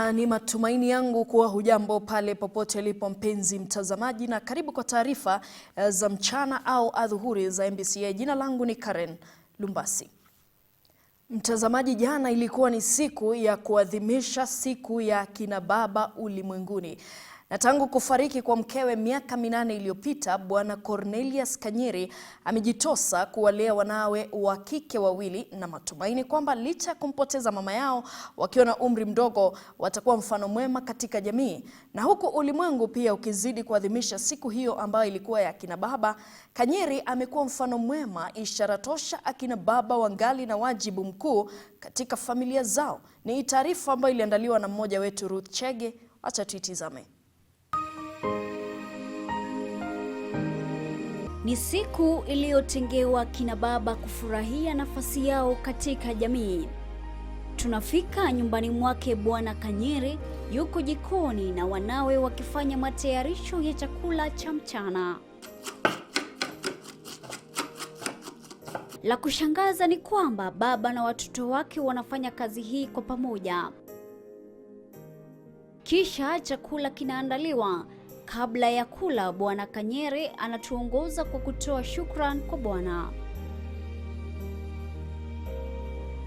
Na ni matumaini yangu kuwa hujambo pale popote ulipo mpenzi mtazamaji, na karibu kwa taarifa za mchana au adhuhuri za Mbci. Jina langu ni Karen Lumbasi. Mtazamaji, jana ilikuwa ni siku ya kuadhimisha siku ya kina baba ulimwenguni. Na tangu kufariki kwa mkewe miaka 8 iliyopita, Bwana Cornelius Kanyiri amejitosa kuwalea wanawe wa kike wawili, na matumaini kwamba licha ya kumpoteza mama yao wakiwa na umri mdogo, watakuwa mfano mwema katika jamii. Na huku ulimwengu pia ukizidi kuadhimisha siku hiyo ambayo ilikuwa ya kina baba, Kanyiri amekuwa mfano mwema, ishara tosha akina baba wangali na wajibu mkuu katika familia zao. Ni taarifa ambayo iliandaliwa na mmoja wetu Ruth Chege. Acha tuitizame. Ni siku iliyotengewa kina baba kufurahia nafasi yao katika jamii. Tunafika nyumbani mwake Bwana Kanyiri, yuko jikoni na wanawe wakifanya matayarisho ya chakula cha mchana. La kushangaza ni kwamba baba na watoto wake wanafanya kazi hii kwa pamoja. Kisha chakula kinaandaliwa. Kabla ya kula, Bwana Kanyiri anatuongoza kwa kutoa shukrani kwa Bwana.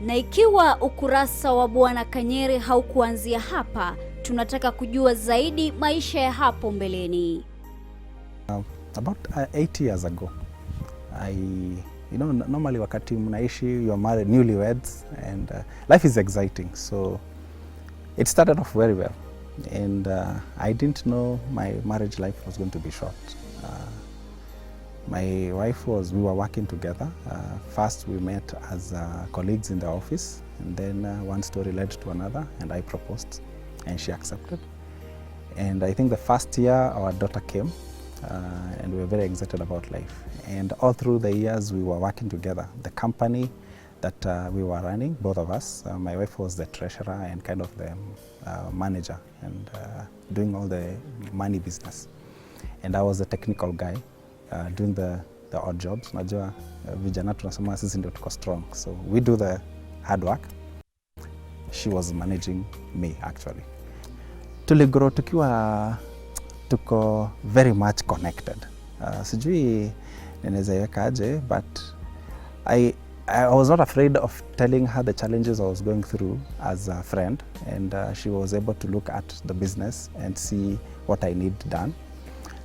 Na ikiwa ukurasa wa Bwana Kanyiri haukuanzia hapa, tunataka kujua zaidi maisha ya hapo mbeleni. About 8 years ago, normally wakati mnaishi, you are married, newlyweds, and life is exciting, so it started off very well. And I didn't know my marriage life was going to be short. My wife we were working together. First we met as colleagues in the office, and then one story led to another, and I proposed and she accepted. And I think the first year our daughter came, and we were very excited about life. And all through the years we were working together. The company that we were running, both of us, my wife was the treasurer and kind of the manager, and doing all the money business. And I was the technical guy, doing the odd jobs. Najua vijana tunasema sisi ndio tuko strong, so we do the hard work. She was managing me actually. Tuligrow tuko very much connected. Sijui ninaweza iweka aje, but I was not afraid of telling her the challenges I was going through as a friend, and she was able to look at the business and see what I need done.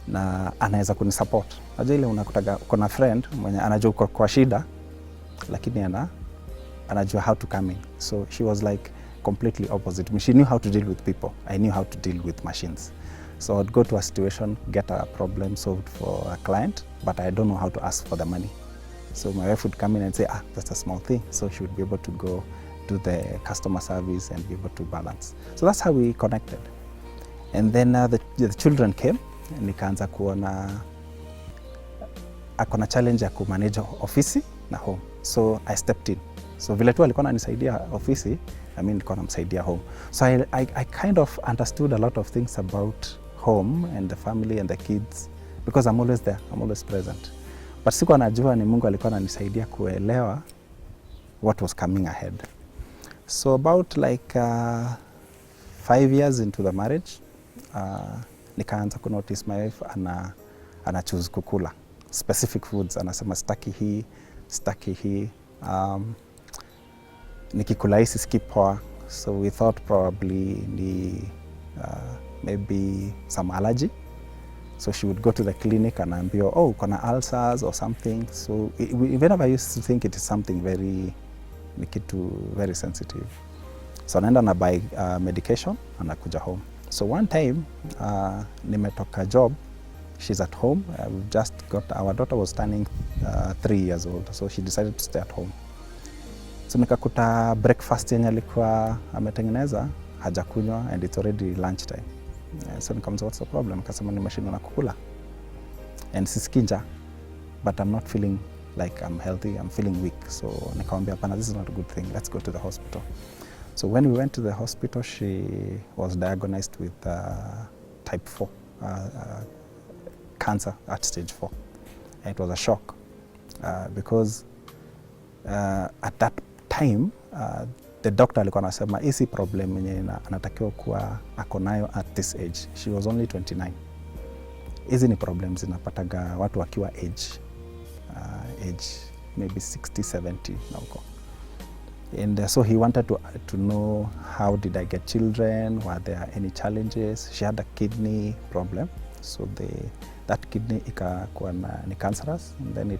Na anaweza kunisupport. Najua ile unakutaga kuna friend mwenye anajua uko kwa shida, lakini anajua how to come in. So she was like completely opposite. She knew how to deal with people. I knew how to deal with machines. So I'd go to a situation, get a problem solved for a client, but I don't know how to ask for the money. So my wife would come in and say, that's a small thing. So she would be able to go do the customer service and be able to balance. So that's how we connected. And then the children came, and nikaanza kuona akona challenge ya kumanage ofisi na home. So I stepped in. So vile tu alikuwa ananisaidia ofisi, mimi nilikuwa namsaidia home. So I kind of understood a lot of things about home and the family and the kids, because I'm always there, I'm always present. But sikuwa najua ni Mungu alikuwa ananisaidia kuelewa what was coming ahead. So about like 5 years into the marriage, nikaanza ku notice my wife ana choose kukula specific foods. Anasema staki hii, nikikula hii sisikii poa. So we thought probably maybe some allergy. So she would go to the clinic and ambio, kuna ulcers or something. So whenever I used to think it is something very very sensitive. So naenda na buy medication and nakuja home. So one time nimetoka job, she's at home. We've just got, our daughter was turning 3 years old, so she decided to stay at home. So nikakuta breakfast yenye alikuwa ametengeneza hajakunywa, and it's already lunch time. So nikamwambia, what's the problem? Akasema nimeshindwa na kukula and sisikii njaa, but I'm not feeling like I'm healthy, I'm feeling weak. So nikamwambia, hapana, this is not a good thing, let's go to the hospital. So when we went to the hospital, she was diagnosed with type 4 cancer at stage 4. And it was a shock because at that time the doctor alikuwa anasema hii si problem yenye anatakiwa kuwa ako nayo at this age. She was only 29. Hizi ni problems zinapataga watu wakiwa age maybe 60, 70 na huko. And so he wanted to know how did I get children, were there any challenges. She had a kidney problem, so that kidney ikakuwa ni cancerous, and then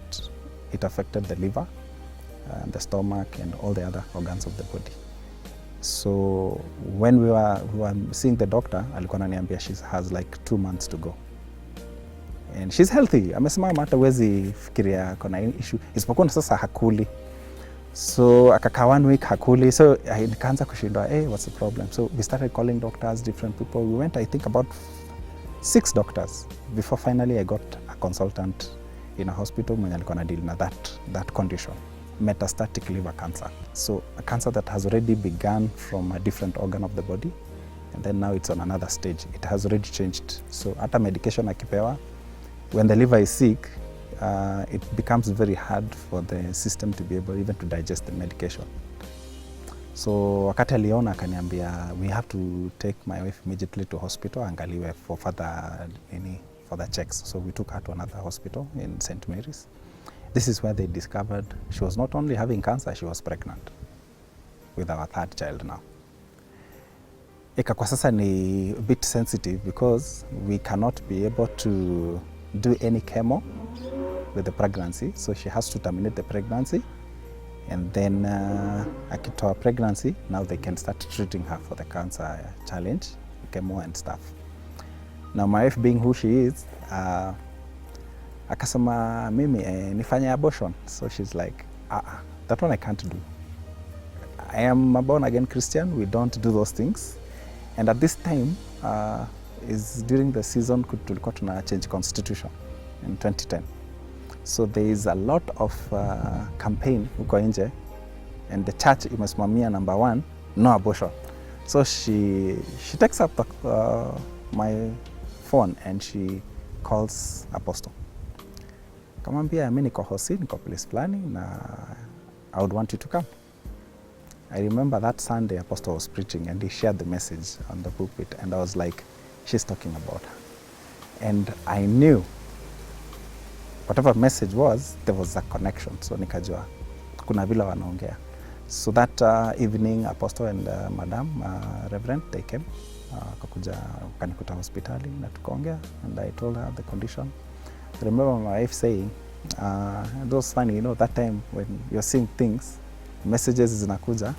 it affected the liver, the stomach and all the other organs of the body. So when we were seeing the doctor, alikuwa ananiambia she has like 2 months to go. And she's healthy. Amesimama, hata huwezi fikiria kuna issue. Isipokuwa sasa hakuli. So akakaa 1 week hakuli. So nikaanza kushindwa, hey, what's the problem? So we started calling doctors, different people. We went, I think, about 6 doctors before finally I got a consultant in a hospital mwenye alikuwa na deal na that condition, metastatic liver cancer. So a cancer that has already begun from a different organ of the body, and then now it's on another stage. It has already changed. So hata medication akipewa, when the liver is sick, it becomes very hard for the system to be able even to digest the medication. So wakati aliona akaniambia we have to take my wife immediately to hospital angaliwe for further checks. So we took her to another hospital in St. Mary's. This is where they discovered she was not only having cancer, she was pregnant with our 3rd child now. Ikakuwa sasa ni a bit sensitive because we cannot be able to do any chemo with the pregnancy, so she has to terminate the pregnancy, and then akitoa pregnancy, now they can start treating her for the cancer challenge, chemo and stuff. Now my wife, being who she is, akasema mimi nifanye abortion. So she's like, that one I can't do. I am a born again Christian, we don't do those things. And at this time is during the season tulikuwa tuna change constitution in 2010. So there is a lot of campaign huko nje, and the church imesimamia number 1, no abortion. So she takes up my phone and she calls Apostle. Kamwambia mimi niko hosi, niko place fulani na I would want you to come. I remember that Sunday Apostle was preaching and he shared the message on the pulpit, and I was like, she's talking about her. And I knew whatever message was, there was a connection. So nikajua kuna vile wanaongea. So that evening Apostle and Madam Reverend, they came kakuja kanikuta hospitali na tukaongea, and I told her the condition. I remember my wife saying, it was funny, you know, that time when you're seeing things, messages zinakuja,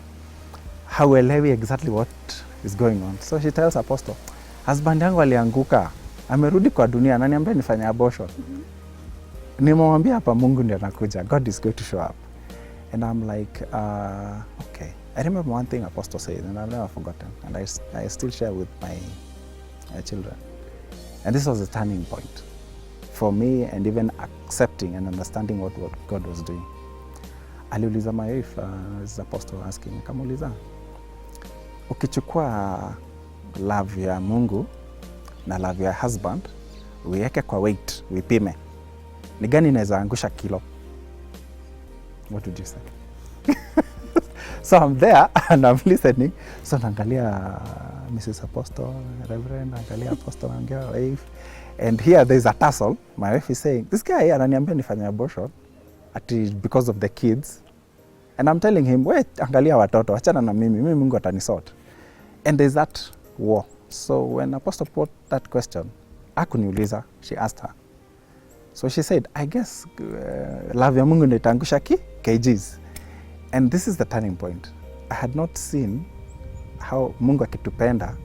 hauelewi exactly what is going on. So she tells Apostle, husband yangu alianguka, amerudi kwa dunia, ananiambia nifanye abortion. Nimemwambia hapa Mungu ndiye anakuja, God is going to show up. And I'm like, okay. I remember one thing Apostle said, and I've never forgotten, and I still share with my children. And this was a turning point for me, and even accepting and understanding what God was doing. Aliuliza my wife, this Apostle asking, kamuuliza, ukichukua love ya Mungu na love ya husband, uiweke kwa weight, uipime, ni gani inaweza angusha kilo? What would you say? So I'm there and I'm listening. So naangalia Mrs. Apostle, Reverend, naangalia Apostle, naangalia wife. And here there's a tussle. My wife is saying, this guy ananiambia nifanye abortion because of the kids. And I'm telling him, wait, angalia watoto, achana na mimi Mungu atanisort. And there's that war. So when Apostle put that question, hakuniuliza, she asked her. So she said, I guess love ya Mungu ndio itaangusha kgs. And this is the turning point. I had not seen how Mungu akitupenda,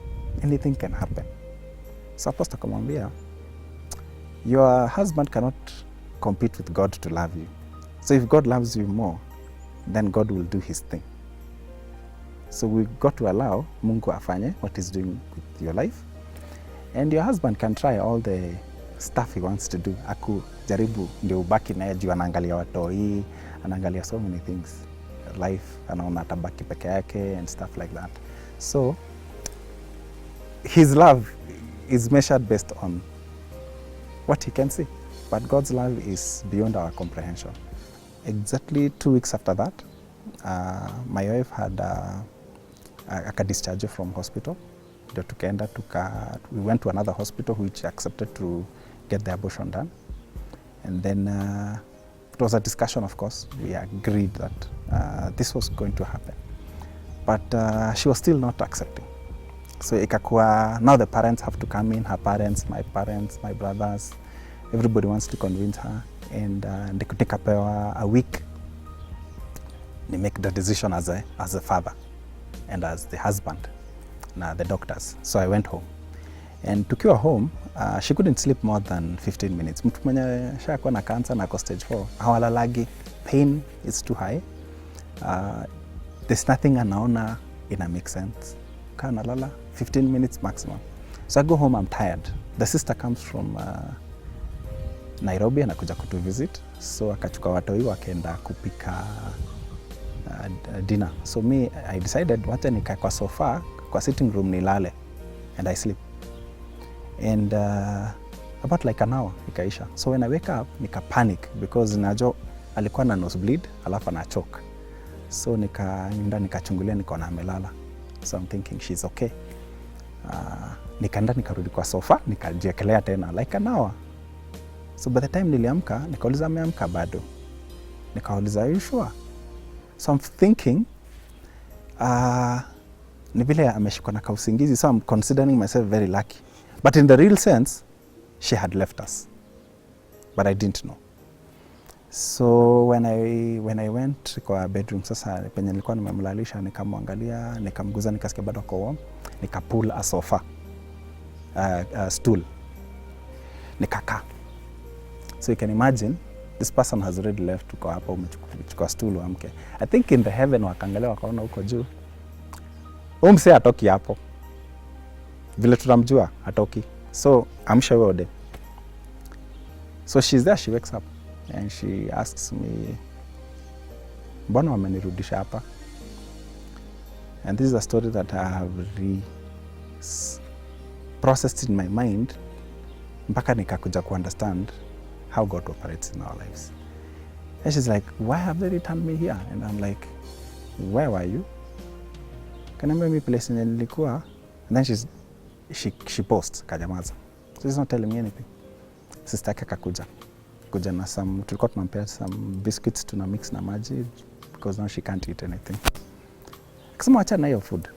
anything can happen. So Apostle akamwambia, your husband cannot compete with God to love you. So if God loves you more, then God will do his thing. So we got to allow Mungu afanye what he's doing with your life. And your husband can try all the stuff he wants to do. Jaribu ndio ubaki naye juu anaangalia watoi, anaangalia so many things. Life, anaona atabaki peke yake and stuff like that. So his love is measured based on what he can see. But God's love is beyond our comprehension. Exactly 2 weeks after that, my wife had akadischarge from hospital, ndio tukaenda we went to another hospital which accepted to get the abortion done. And then it was a discussion, of course. We agreed that this was going to happen. But she was still not accepting. So ikakuwa, now the parents have to come in, her parents, my brothers, everybody wants to convince her. And nikapewa a week to make the decision as a father and as the husband, na the doctors. So I went home. And tukiwa home, she couldn't sleep more than 15 minutes. Mtu mwenye shakuwa na cancer na stage 4, hawalalagi, pain is too high. There's nothing anaona ina make sense. Kana lala 15 minutes maximum. So I go home, I'm tired. The sister comes from Nairobi, anakuja kutu visit. So akachukua watoi wakaenda kupika dinner. So me, I decided wacha nikae kwa sofa, kwa sitting room nilale, and I sleep. And about like an hour ikaisha. So when I wake up, nika panic because najo alikuwa na nosebleed, alafu anachoka. So nikaenda nikachungulia, nikaona amelala. So I'm thinking she's okay. Nikaenda nikarudi kwa sofa, nikajiekelea tena like an hour. So by the time niliamka, nikauliza ameamka bado. Nikauliza, are you sure? So I'm thinking ni vile ameshikwa na kausingizi. So I'm considering myself very lucky. But in the real sense, she had left us. But I didn't know. So when I went kwa bedroom, sasa penye nilikuwa nimemlalisha, nikamwangalia, nikamguza, nikasikia bado ako warm, nikapull a sofa, stool, nikakaa. So you can imagine, this person has already left, tuko hapo, umechukua stool wamke. I think in the heaven wakaangalia wakaona huko juu, mse atoki hapo. Vile tunamjua atoki. So amsha wewe ode. So she's there, she wakes up and she asks me, mbona wamenirudisha hapa? And this is a story that I have processed in my mind mpaka nikakuja ku understand how God operates in our lives. And she's like, why have they returned me here? And I'm like, where were you? Kaniambia mi place nilikuwa. And then she paused, kajamaza. So she's not telling me anything. Sister yake akakuja na tulikuwa tunampea some biscuits tuna mix na maji because now she can't eat anything. Akasema wacha na hiyo food.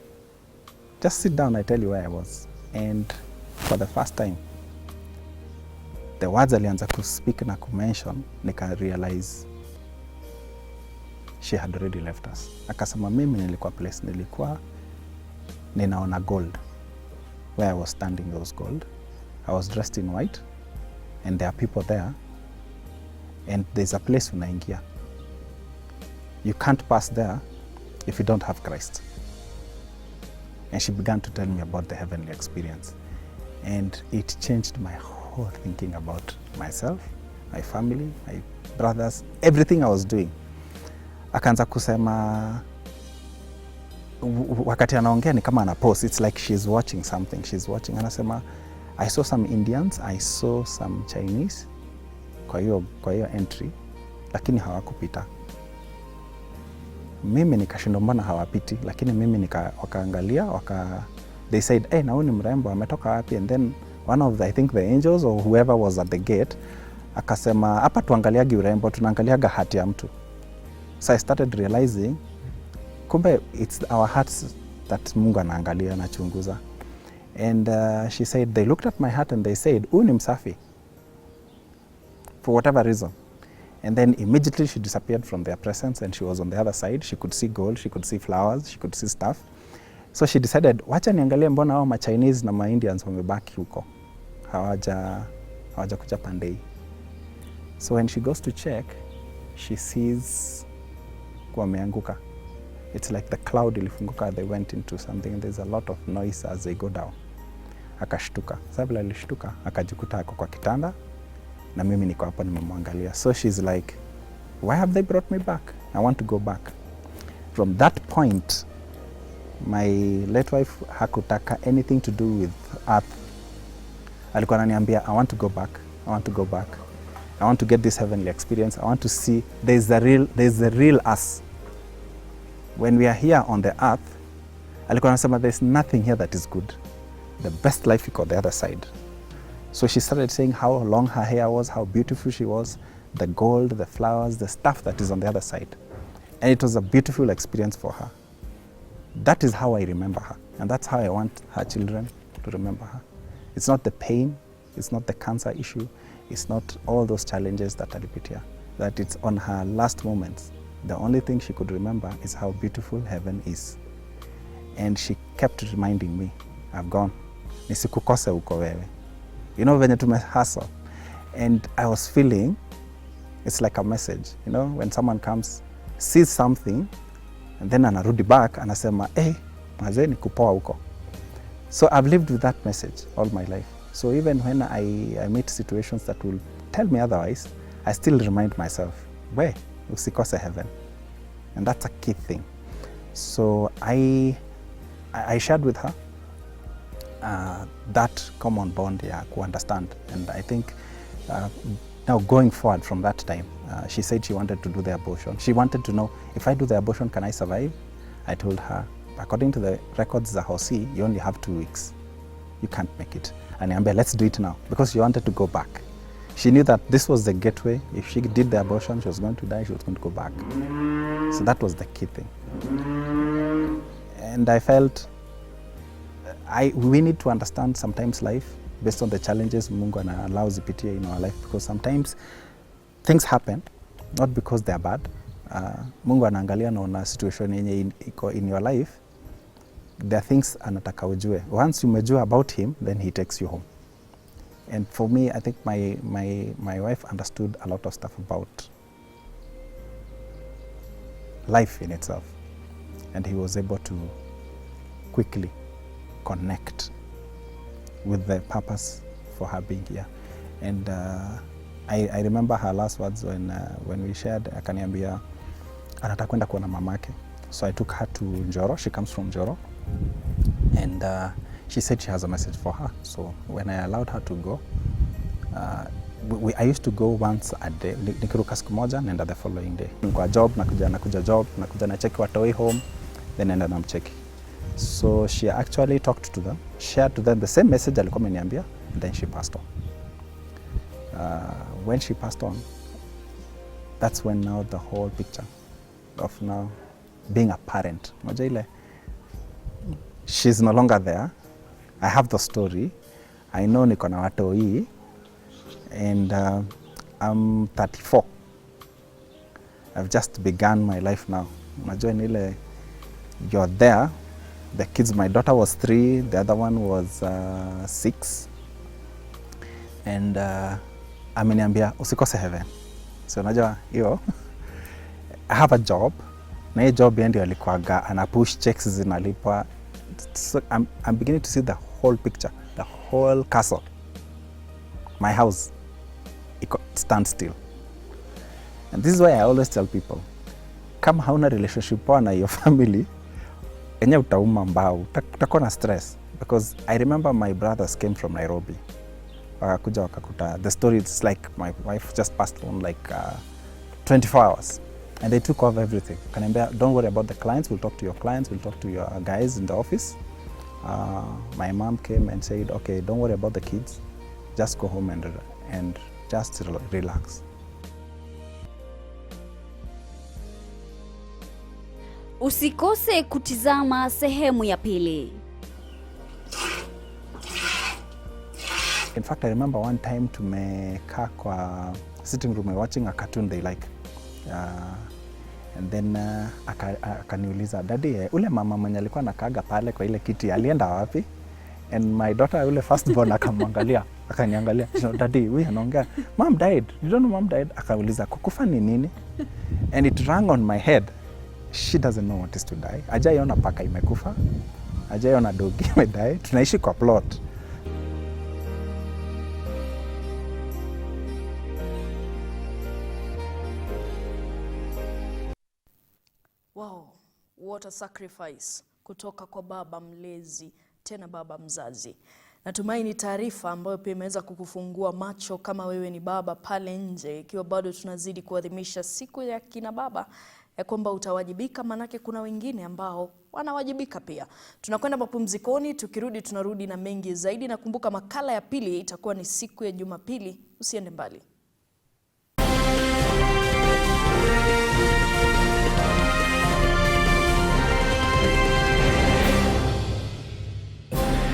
Just sit down, I tell you where I was. And for the first time, the words alianza ku speak na ku mention, nika realize she had already left us. Akasema mimi nilikuwa place nilikuwa ninaona gold. Where I was standing, there was gold. I was dressed in white, and there are people there, and there's a place unaingia. You can't pass there if you don't have Christ. And she began to tell me about the heavenly experience, and it changed my whole thinking about myself, my family, my brothers, everything I was doing. Akaanza kusema, wakati anaongea ni kama ana pause, it's like she's watching something, she's watching. Anasema, I saw some Indians, I saw some Chinese kwa hiyo entry, lakini hawakupita. Mimi nikashindwa mbona hawapiti, lakini mimi wakaangalia, they said, hey, na huyu ni mrembo, ametoka wapi? And then one of I think the angels or whoever was at the gate, akasema, hapa tuangaliagi urembo, tunaangaliaga hati ya mtu. So I started realizing, kumbe it's our hearts that Mungu anaangalia, anachunguza. And she said, they looked at my heart and they said, huyu ni msafi, for whatever reason. And then immediately she disappeared from their presence and she was on the other side. She could see gold, she could see flowers, she could see stuff. So she decided, wacha niangalie mbona hao ma Chinese na ma Indians wamebaki huko. Hawaja kuja pande. So when she goes to check, she sees wameanguka. It's like the cloud ilifunguka, they went into something. There's a lot of noise as they go down. Akashtuka. Sabla alishtuka, akajikuta ako kwa kitanda na mimi niko hapa nimemwangalia. So she's like, why have they brought me back? I want to go back. From that point, my late wife hakutaka anything to do with earth. Alikuwa ananiambia, I want to go back. I want to go back. I want to get this heavenly experience. I want to see there's the real us. When we are here on the earth, Alikuwa anasema there's nothing here that is good. The best life iko the other side. So she started saying how long her hair was, how beautiful she was, the gold, the flowers, the stuff that is on the other side. And it was a beautiful experience for her. That is how I remember her. And that's how I want her children to remember her. It's not the pain, it's not the cancer issue, it's not all those challenges that alipitia. That it's on her last moments. The only thing she could remember is how beautiful heaven is. And she kept reminding me, I've gone. Nisikukose uko wewe. You know, venye tumehustle. And I was feeling, it's like a message. You know, when someone comes, sees something, and then anarudi back, anasema, hey, mazee ni kupoa uko. So I've lived with that message all my life. So even when I meet situations that will tell me otherwise, I still remind myself, we, usikose heaven. And that's a key thing. So I shared with her that common bond, yeah, to understand. And I think now going forward from that time, she said she wanted to do the abortion. She wanted to know, if I do the abortion, can I survive? I told her, according to the records za Hosi, you only have 2 weeks. You can't make it. And Ambe, let's do it now, because she wanted to go back. She knew that this was the getaway. If she did the abortion, she was going to die, she was going to go back. So that was the key thing. And I felt we need to understand sometimes life based on the challenges Mungu allows zipitie in our life, because sometimes things happen not because they are bad. Mungu anaangalia na situation yenye iko in your life, there are things anataka ujue. Once you umejua about him, then he takes you home. And for me, I think my wife understood a lot of stuff about life in itself, and he was able to quickly connect with the purpose for her being here. And I remember her last words when we shared, akaniambia anataka kwenda kuona mamake. So I took her to Njoro. She comes from Njoro. And she said she has a message for her. So when I allowed her to go, I used to go once a day. Nikiruka siku moja, nenda the following day. Kwa job, nakuja job, nakuja na check watoi home, then nenda namcheki. So she actually talked to them, shared to them the same message alikuwa ameniambia, and then she passed on. When she passed on, that's when now the whole picture of now being a parent. Moja ile, she's no longer there. I have the story. I know niko na watoi, and I'm 34. I've just begun my life now. Unajua ile, you're there. The kids, my daughter was 3, the other one was 6. And ameniambia usikose heaven. So unajua hiyo, I have a job. Na hiyo job ndio alikuwaga ana push checks zinalipwa. So I'm beginning to see the whole picture, the whole castle. My house, it stands still. And this is why I always tell people, kama hauna relationship poa na your family, enye utauma mbao, utakuwa na stress. Because I remember my brothers came from Nairobi. Wakakuja wakakuta. The story is like my wife just passed on like 24 hours. And they took over everything. Kaniambia, don't worry about the clients, we'll talk to your clients, we'll talk to your guys in the office. My mom came and said, okay, don't worry about the kids. Just go home and just relax. Usikose kutizama sehemu ya pili. In fact, I remember one time tumekaa kwa sitting room watching a cartoon they like. And then akaniuliza, daddy, ule mama mwenye alikuwa anakaaga pale kwa ile kiti alienda wapi? And my daughter, ule firstborn, akamwangalia, akaniangalia. Daddy, huyu anaongea, mom died. You don't know mom died? Akauliza, kukufa ni nini? And it rang on my head. She doesn't know what is to die. Hajaiona paka imekufa. Hajaiona dogi imedie. Tunaishi kwa plot. Wow, what a sacrifice kutoka kwa baba mlezi, tena baba mzazi. Natumaini taarifa ambayo pia imeweza kukufungua macho kama wewe ni baba pale nje, ikiwa bado tunazidi kuadhimisha siku ya kina baba. kwamba utawajibika, manake kuna wengine ambao wanawajibika pia. Tunakwenda mapumzikoni, tukirudi tunarudi na mengi zaidi, na kumbuka makala ya pili itakuwa ni siku ya Jumapili. Usiende mbali.